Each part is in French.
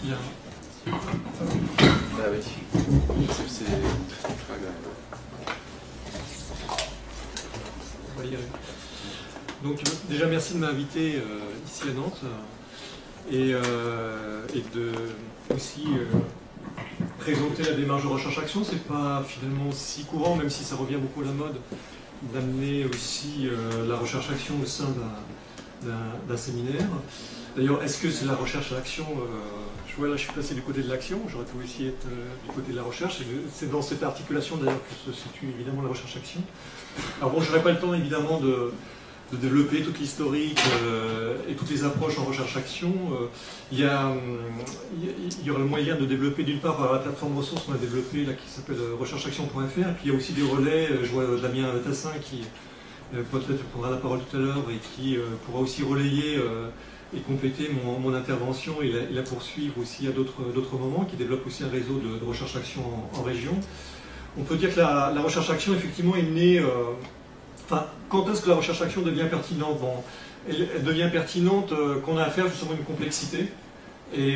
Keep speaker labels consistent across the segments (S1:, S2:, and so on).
S1: Bien.
S2: Ah oui, c'est très agréable.
S1: On va y arriver. Donc déjà merci de m'inviter ici à Nantes et de aussi présenter la démarche de recherche-action. C'est pas finalement si courant, même si ça revient beaucoup à la mode, d'amener aussi la recherche-action au sein d'un séminaire. D'ailleurs, est-ce que c'est la recherche à l'action je vois là, je suis passé du côté de l'action, j'aurais pu aussi être du côté de la recherche. C'est dans cette articulation d'ailleurs que se situe évidemment la recherche-action. Alors bon, je n'aurai pas le temps évidemment de développer toute l'historique et toutes les approches en recherche-action. Il y aura le moyen de développer d'une part la plateforme ressources qu'on a développée là, qui s'appelle rechercheaction.fr, puis il y a aussi des relais, je vois Damien Tassin qui peut-être prendra la parole tout à l'heure et qui pourra aussi relayer et compléter mon intervention et la poursuivre aussi à d'autres moments, qui développe aussi un réseau de recherche-action en région. On peut dire que la recherche-action effectivement est née... Enfin, quand est-ce que la recherche-action devient pertinente? Bon, elle devient pertinente qu'on a affaire justement à une complexité et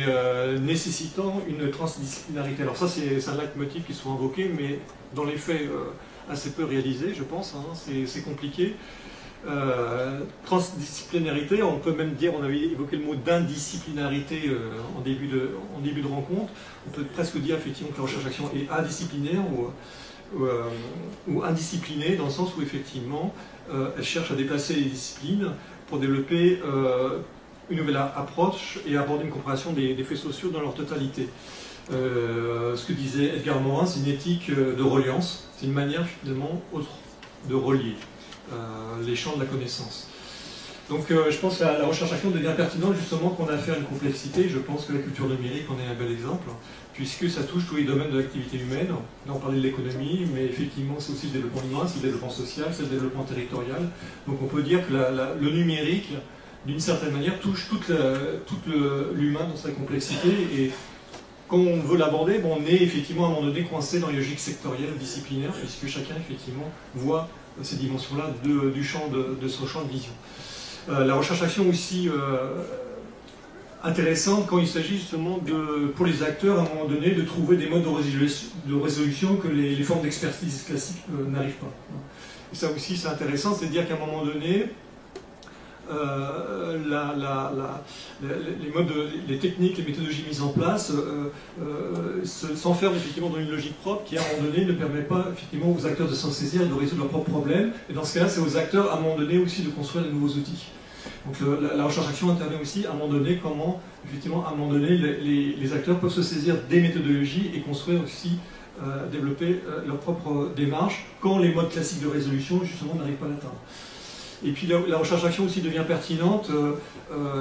S1: nécessitant une transdisciplinarité. Alors ça, c'est un leitmotiv qui est souvent invoqué, mais dans les faits, assez peu réalisé, je pense. Hein, c'est compliqué. Transdisciplinarité, on peut même dire, on avait évoqué le mot d'indisciplinarité en début de rencontre. On peut presque dire effectivement que la recherche-action est adisciplinaire ou indisciplinée, dans le sens où effectivement elle cherche à déplacer les disciplines pour développer une nouvelle approche et aborder une compréhension des faits sociaux dans leur totalité. Ce que disait Edgar Morin, c'est une éthique de reliance, c'est une manière finalement autre de relier les champs de la connaissance. Donc je pense que la recherche-action devient pertinente justement qu'on a affaire à une complexité. Je pense que la culture numérique en est un bel exemple, puisque ça touche tous les domaines de l'activité humaine. Là on parlait de l'économie, mais effectivement c'est aussi le développement humain, c'est le développement social, c'est le développement territorial. Donc on peut dire que le numérique, d'une certaine manière, touche tout l'humain dans sa complexité. Et quand on veut l'aborder, bon, on est effectivement à un moment donné coincé dans les logiques sectorielles, disciplinaires, puisque chacun effectivement voit ces dimensions-là de son champ de vision. La recherche-action aussi intéressante quand il s'agit justement pour les acteurs, à un moment donné, de trouver des modes de résolution que les formes d'expertise classiques n'arrivent pas. Et ça aussi c'est intéressant, c'est de dire qu'à un moment donné, les techniques, les méthodologies mises en place s'enferment effectivement dans une logique propre qui, à un moment donné, ne permet pas effectivement aux acteurs de s'en saisir et de résoudre leurs propres problèmes. Et dans ce cas-là, c'est aux acteurs, à un moment donné, aussi de construire de nouveaux outils. Donc la recherche-action intervient aussi, à un moment donné, comment, effectivement, à un moment donné, les acteurs peuvent se saisir des méthodologies et construire aussi, développer leur propre démarche quand les modes classiques de résolution, justement, n'arrivent pas à l'atteindre. Et puis la recherche-action aussi devient pertinente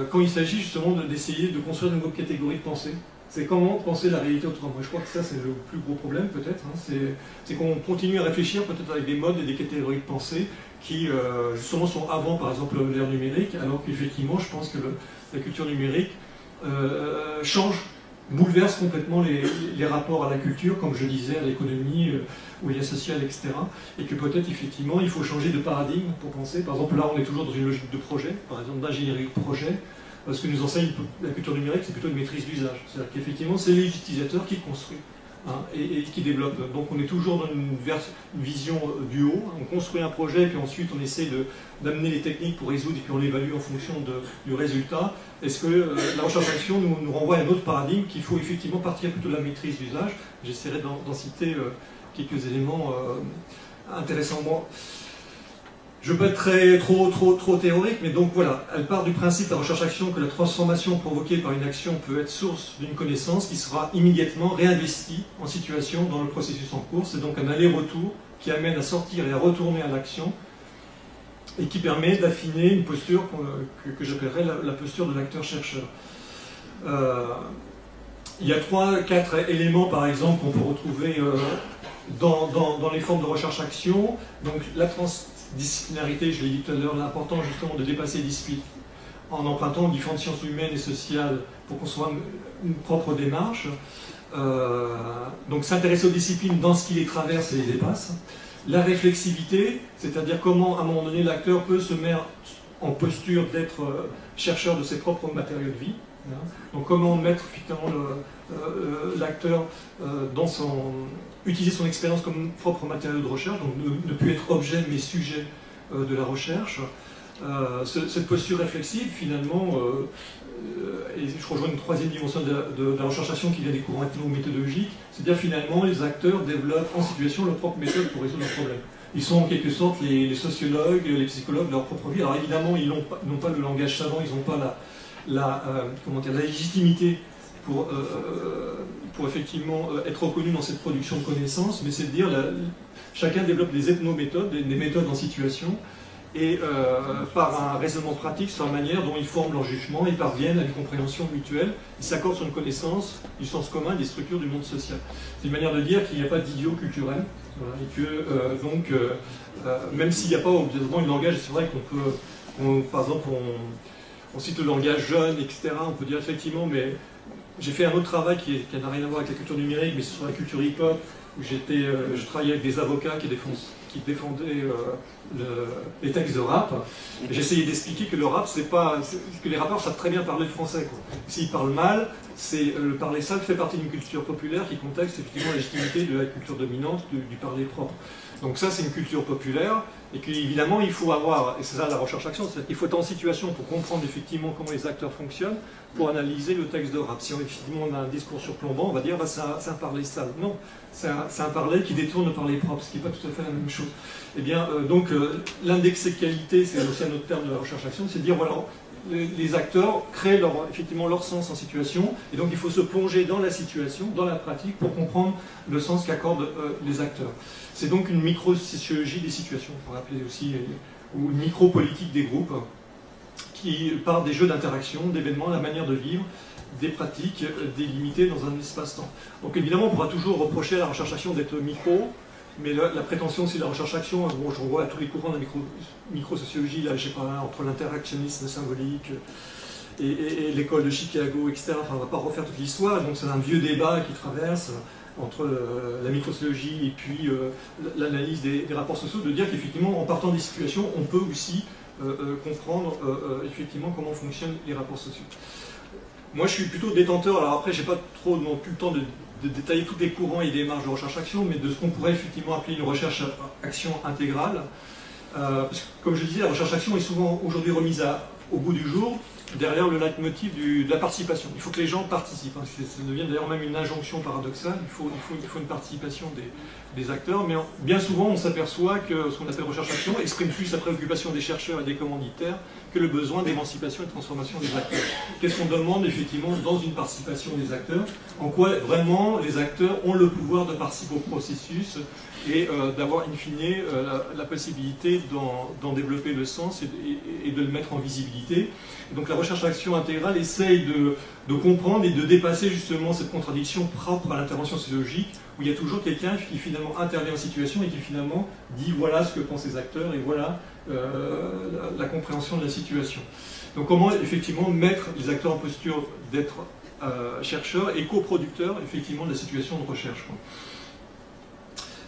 S1: quand il s'agit justement d'essayer de construire de nouvelles catégories de pensée. C'est comment penser la réalité autrement. Je crois que ça c'est le plus gros problème peut-être. Hein. C'est qu'on continue à réfléchir peut-être avec des modes et des catégories de pensée qui justement sont avant par exemple l'ère numérique, alors qu'effectivement je pense que la culture numérique bouleverse complètement les rapports à la culture, comme je disais, à l'économie, aux liens sociaux, etc. Et que peut-être, effectivement, il faut changer de paradigme pour penser. Par exemple, là, on est toujours dans une logique de projet, par exemple, d'ingénierie de projet. Ce que nous enseigne la culture numérique, c'est plutôt une maîtrise d'usage. C'est-à-dire qu'effectivement, c'est les utilisateurs qui construisent et qui développent. Donc, on est toujours dans une vision du haut. On construit un projet, puis ensuite, on essaie d'amener les techniques pour résoudre, et puis on l'évalue en fonction du résultat. Est-ce que la recherche-action nous renvoie à un autre paradigme qu'il faut effectivement partir plutôt de la maîtrise d'usage? J'essaierai d'en citer quelques éléments intéressants. Bon, je ne veux pas être trop théorique, mais donc voilà, elle part du principe, la recherche-action, que la transformation provoquée par une action peut être source d'une connaissance qui sera immédiatement réinvestie en situation dans le processus en cours. C'est donc un aller-retour qui amène à sortir et à retourner à l'action, et qui permet d'affiner une posture que j'appellerais la posture de l'acteur-chercheur. Il y a 3-4 éléments, par exemple, qu'on peut retrouver dans les formes de recherche-action. Donc la transdisciplinarité, je l'ai dit tout à l'heure, l'important justement de dépasser les disciplines en empruntant différentes sciences humaines et sociales pour construire une propre démarche. Donc s'intéresser aux disciplines dans ce qui les traverse et les dépasse. La réflexivité, c'est-à-dire comment à un moment donné l'acteur peut se mettre en posture d'être chercheur de ses propres matériaux de vie. Hein. Donc comment mettre finalement l'acteur utiliser son expérience comme propre matériau de recherche, donc ne plus être objet mais sujet de la recherche. Cette posture réflexive finalement, et je rejoins une troisième dimension de la recherche-action qui vient des courants ethno-méthodologiques, c'est-à-dire finalement les acteurs développent en situation leur propre méthode pour résoudre leurs problèmes. Ils sont en quelque sorte les sociologues, les psychologues de leur propre vie. Alors évidemment, ils n'ont pas le langage savant, ils n'ont pas la légitimité pour effectivement être reconnus dans cette production de connaissances, mais c'est de dire chacun développe des ethnométhodes, des méthodes en situation, et par un raisonnement pratique sur la manière dont ils forment leur jugement et parviennent à une compréhension mutuelle, ils s'accordent sur une connaissance du sens commun des structures du monde social. C'est une manière de dire qu'il n'y a pas d'idiot culturel, voilà, et que même s'il n'y a pas obligatoirement le langage, c'est vrai qu'on peut, par exemple, on cite le langage jeune, etc., on peut dire effectivement, mais j'ai fait un autre travail qui n'a rien à voir avec la culture numérique, mais c'est sur la culture hip-hop, où je travaillais avec des avocats qui défendaient les textes de rap. J'essayais d'expliquer que le rap, que les rappeurs savent très bien parler le français. S'ils parlent mal, le parler sale fait partie d'une culture populaire qui contexte effectivement la légitimité de la culture dominante du parler propre. Donc ça, c'est une culture populaire, et qu'évidemment, il faut avoir, et c'est ça la recherche-action, il faut être en situation pour comprendre effectivement comment les acteurs fonctionnent, pour analyser le texte de rap. Si effectivement on a un discours surplombant, on va dire c'est un parler sale. Non, c'est un parler qui détourne le parler propre, ce qui n'est pas tout à fait la même chose. Eh bien, l'indexé qualité, c'est aussi un autre terme de la recherche-action, c'est de dire, voilà, les acteurs créent effectivement leur sens en situation, et donc il faut se plonger dans la situation, dans la pratique, pour comprendre le sens qu'accordent les acteurs. C'est donc une micro-sociologie des situations, on pourrait appeler aussi, ou une micro-politique des groupes, qui part des jeux d'interaction, d'événements, la manière de vivre, des pratiques délimitées dans un espace-temps. Donc évidemment, on pourra toujours reprocher à la recherche-action d'être micro, mais la prétention aussi de la recherche-action, bon, je renvoie à tous les courants de la micro-sociologie, là, je sais pas, entre l'interactionnisme symbolique et l'école de Chicago, etc. Enfin, on ne va pas refaire toute l'histoire, donc c'est un vieux débat qui traverse entre la microsociologie et puis l'analyse des rapports sociaux, de dire qu'effectivement, en partant des situations, on peut aussi comprendre effectivement comment fonctionnent les rapports sociaux. Moi, je suis plutôt détenteur, alors après, j'ai pas trop non plus le temps de détailler tous les courants et les démarches de recherche-action, mais de ce qu'on pourrait effectivement appeler une recherche-action intégrale. Parce que, comme je disais, la recherche-action est souvent aujourd'hui remise au goût du jour, derrière le leitmotiv de la participation. Il faut que les gens participent. Hein. Ça devient d'ailleurs même une injonction paradoxale. Il faut une participation des acteurs, mais bien souvent on s'aperçoit que ce qu'on appelle recherche-action exprime plus la préoccupation des chercheurs et des commanditaires que le besoin d'émancipation et de transformation des acteurs. Qu'est-ce qu'on demande effectivement dans une participation des acteurs? En quoi vraiment les acteurs ont le pouvoir de participer au processus et d'avoir in fine la possibilité d'en développer le sens et de le mettre en visibilité. Et donc la recherche-action intégrale essaye de comprendre et de dépasser justement cette contradiction propre à l'intervention sociologique, où il y a toujours quelqu'un qui finalement intervient en situation et qui finalement dit voilà ce que pensent les acteurs et voilà la compréhension de la situation. Donc comment effectivement mettre les acteurs en posture d'être chercheurs et coproducteurs effectivement de la situation de recherche, quoi.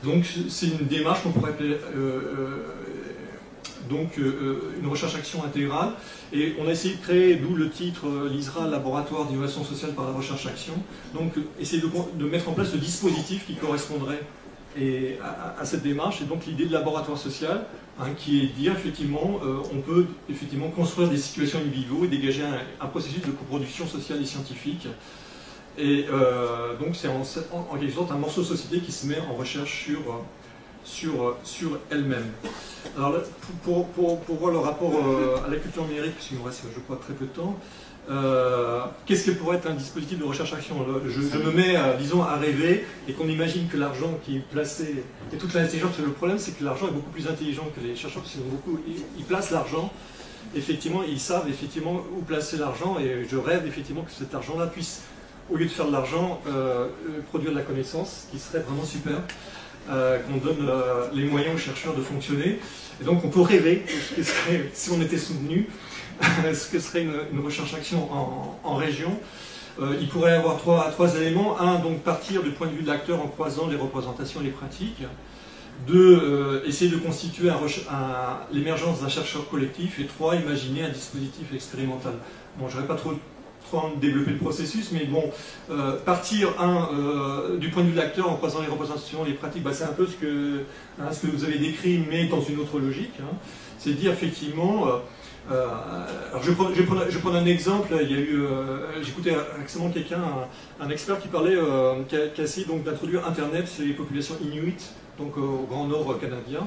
S1: Donc c'est une démarche qu'on pourrait appeler une recherche-action intégrale, et on a essayé de créer, d'où le titre l'ISRA, Laboratoire d'innovation sociale par la recherche-action, donc essayer de mettre en place le dispositif qui correspondrait à cette démarche, et donc l'idée de laboratoire social, hein, qui est de dire effectivement on peut effectivement construire des situations in vivo et dégager un processus de coproduction sociale et scientifique. Et donc c'est en quelque sorte un morceau de société qui se met en recherche sur elle-même. Alors là, pour voir le rapport à la culture numérique, puisqu'il me reste je crois très peu de temps, qu'est-ce que pourrait être un dispositif de recherche-action? Je me mets, disons, à rêver et qu'on imagine que l'argent qui est placé, et toute l'intelligence, le problème c'est que l'argent est beaucoup plus intelligent que les chercheurs, parce qu'ils placent l'argent, effectivement, ils savent effectivement où placer l'argent, et je rêve effectivement que cet argent-là puisse, au lieu de faire de l'argent, produire de la connaissance, ce qui serait vraiment super, qu'on donne les moyens aux chercheurs de fonctionner. Et donc on peut rêver, ce que serait, si on était soutenu, ce que serait une recherche-action en région. Il pourrait y avoir trois éléments. Un, donc partir du point de vue de l'acteur en croisant les représentations et les pratiques. essayer de constituer l'émergence d'un chercheur collectif, et 3, imaginer un dispositif expérimental. Bon, je n'aurais pas trop développer le processus, mais bon, partir du point de vue de l'acteur en croisant les représentations, les pratiques, bah, c'est un peu ce que vous avez décrit, mais dans une autre logique. Hein. C'est dire effectivement, alors je vais prendre un exemple. Il y a eu, j'écoutais récemment quelqu'un, un expert qui parlait, qui a essayé donc d'introduire Internet sur les populations inuites, donc au Grand Nord canadien.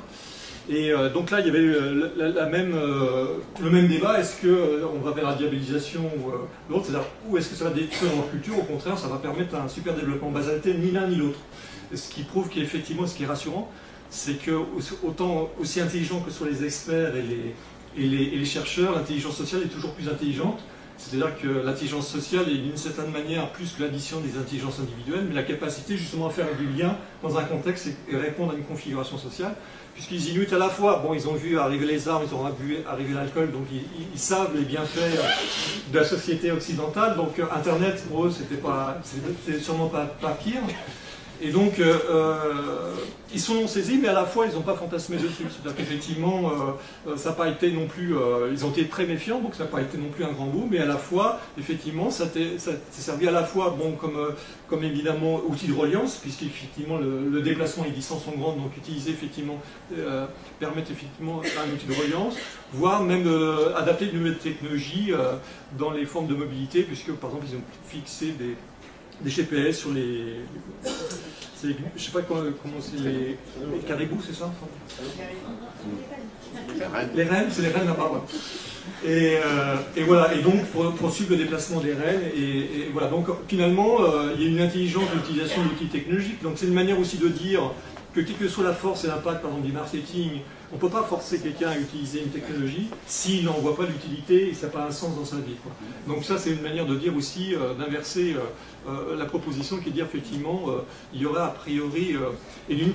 S1: Et donc là, il y avait le même débat, est-ce qu'on va vers la diabolisation ou l'autre, c'est-à-dire où est-ce que ça va détruire notre culture? Au contraire, ça va permettre un super développement basalté, ni l'un ni l'autre. Ce qui prouve qu'effectivement, ce qui est rassurant, c'est que autant aussi intelligent que soient les experts et les chercheurs, l'intelligence sociale est toujours plus intelligente. C'est-à-dire que l'intelligence sociale est d'une certaine manière plus que l'addition des intelligences individuelles, mais la capacité justement à faire du lien dans un contexte et répondre à une configuration sociale. Puisqu'ils Inuits à la fois, bon, ils ont vu arriver les armes, ils ont vu arriver l'alcool, donc ils savent les bienfaits de la société occidentale. Donc Internet pour eux, c'était sûrement pas pire. Et donc, ils sont saisis, mais à la fois, ils n'ont pas fantasmé dessus. C'est-à-dire qu'effectivement, ça n'a pas été non plus... ils ont été très méfiants, donc ça n'a pas été non plus un grand bout, mais à la fois, effectivement, ça s'est servi à la fois, bon, comme évidemment, outil de reliance, puisqu'effectivement, le déplacement et les distances sont grandes, donc utiliser, effectivement, permettre effectivement un outil de reliance, voire même adapter de nouvelles technologies dans les formes de mobilité, puisque, par exemple, ils ont fixé des GPS sur les... Je ne sais pas comment c'est, les caribous, c'est ça? Les rennes, c'est les rennes là-bas. Ouais. Et voilà, et donc pour suivre le déplacement des rennes, et voilà, donc finalement, il y a une intelligence d'utilisation d'outils technologiques, donc c'est une manière aussi de dire que quelle que soit la force et l'impact, par exemple, du marketing, on ne peut pas forcer quelqu'un à utiliser une technologie s'il n'en voit pas l'utilité et ça n'a pas un sens dans sa vie, quoi. Donc ça, c'est une manière de dire aussi, d'inverser la proposition qui est de dire, effectivement, il y aurait a priori, et d'une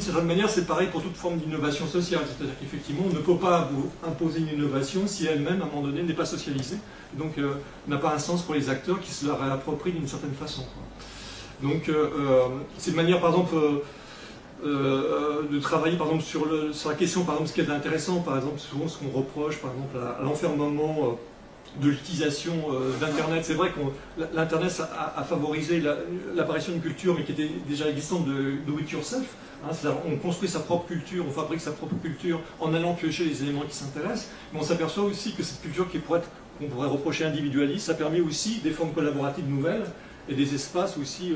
S1: certaine manière, c'est pareil pour toute forme d'innovation sociale, c'est-à-dire qu'effectivement, on ne peut pas imposer une innovation si elle-même, à un moment donné, n'est pas socialisée, donc n'a pas un sens pour les acteurs qui se la réapproprient d'une certaine façon, quoi. Donc, c'est une manière, par exemple, de travailler par exemple sur la question, par exemple, ce qui est intéressant, par exemple, souvent ce qu'on reproche par exemple à l'enfermement de l'utilisation d'Internet. C'est vrai que l'Internet a favorisé l'apparition d'une culture, mais qui était déjà existante de do it yourself. Hein, c'est-à-dire on construit sa propre culture, on fabrique sa propre culture en allant piocher les éléments qui s'intéressent, mais on s'aperçoit aussi que cette culture qu'on pourrait reprocher individualiste, ça permet aussi des formes collaboratives nouvelles et des espaces aussi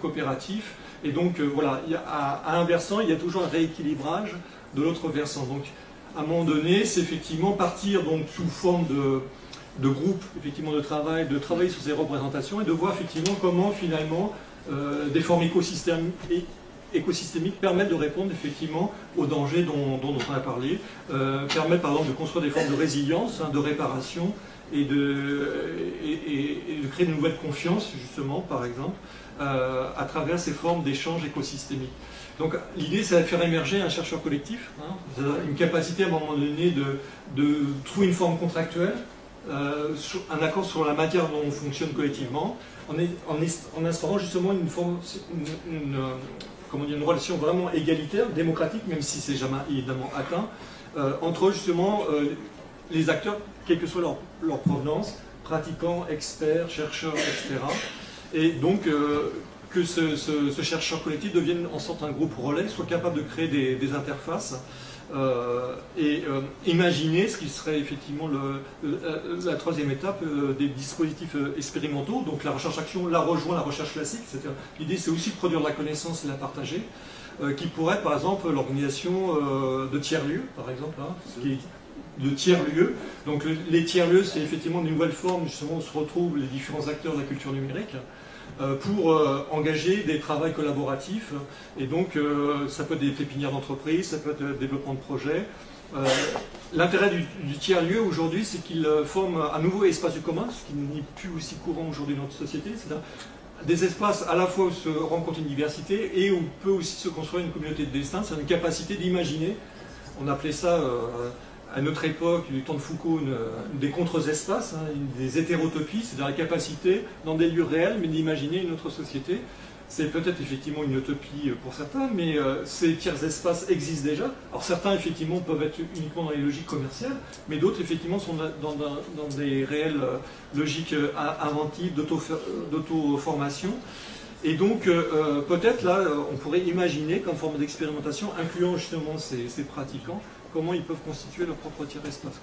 S1: coopératifs. Et donc voilà, à un versant, il y a toujours un rééquilibrage de l'autre versant. Donc à un moment donné, c'est effectivement partir donc sous forme de groupe effectivement de travailler sur ces représentations et de voir effectivement comment finalement des formes écosystémiques permettent de répondre effectivement aux dangers dont on a parlé, permettent par exemple de construire des formes de résilience, hein, de réparation et de créer de nouvelles confiances justement par exemple à travers ces formes d'échange écosystémiques. Donc l'idée c'est de faire émerger un chercheur collectif, hein, une capacité à un moment donné de trouver une forme contractuelle, un accord sur la matière dont on fonctionne collectivement, en instaurant justement une relation vraiment égalitaire, démocratique, même si c'est jamais évidemment atteint, entre justement les acteurs, quelle que soit leur provenance, pratiquants, experts, chercheurs, etc. Et donc que ce chercheur collectif devienne en sorte un groupe relais, soit capable de créer des interfaces et imaginer ce qui serait effectivement la troisième étape des dispositifs expérimentaux. Donc la recherche-action la rejoint la recherche classique. L'idée c'est aussi de produire de la connaissance et de la partager, qui pourrait être par exemple l'organisation de tiers-lieux, par exemple, hein, de tiers-lieux. Donc les tiers-lieux c'est effectivement une nouvelle forme, justement on se retrouve les différents acteurs de la culture numérique pour engager des travaux collaboratifs, et donc ça peut être des pépinières d'entreprise, ça peut être le développement de projets. L'intérêt du tiers-lieu aujourd'hui, c'est qu'il forme un nouveau espace du commun, ce qui n'est plus aussi courant aujourd'hui dans notre société, c'est-à-dire des espaces à la fois où se rencontre une diversité et où peut aussi se construire une communauté de destin, c'est une capacité d'imaginer, on appelait ça à notre époque, du temps de Foucault, des contre-espaces, hein, des hétérotopies, c'est-à-dire la capacité, dans des lieux réels, mais d'imaginer une autre société. c'est peut-être effectivement une utopie pour certains, mais ces tiers espaces existent déjà. Alors certains effectivement peuvent être uniquement dans les logiques commerciales, mais d'autres effectivement sont dans des réelles logiques inventives d'auto-formation. Et donc peut-être là on pourrait imaginer comme forme d'expérimentation, incluant justement ces pratiquants, comment ils peuvent constituer leur propre tiers espace.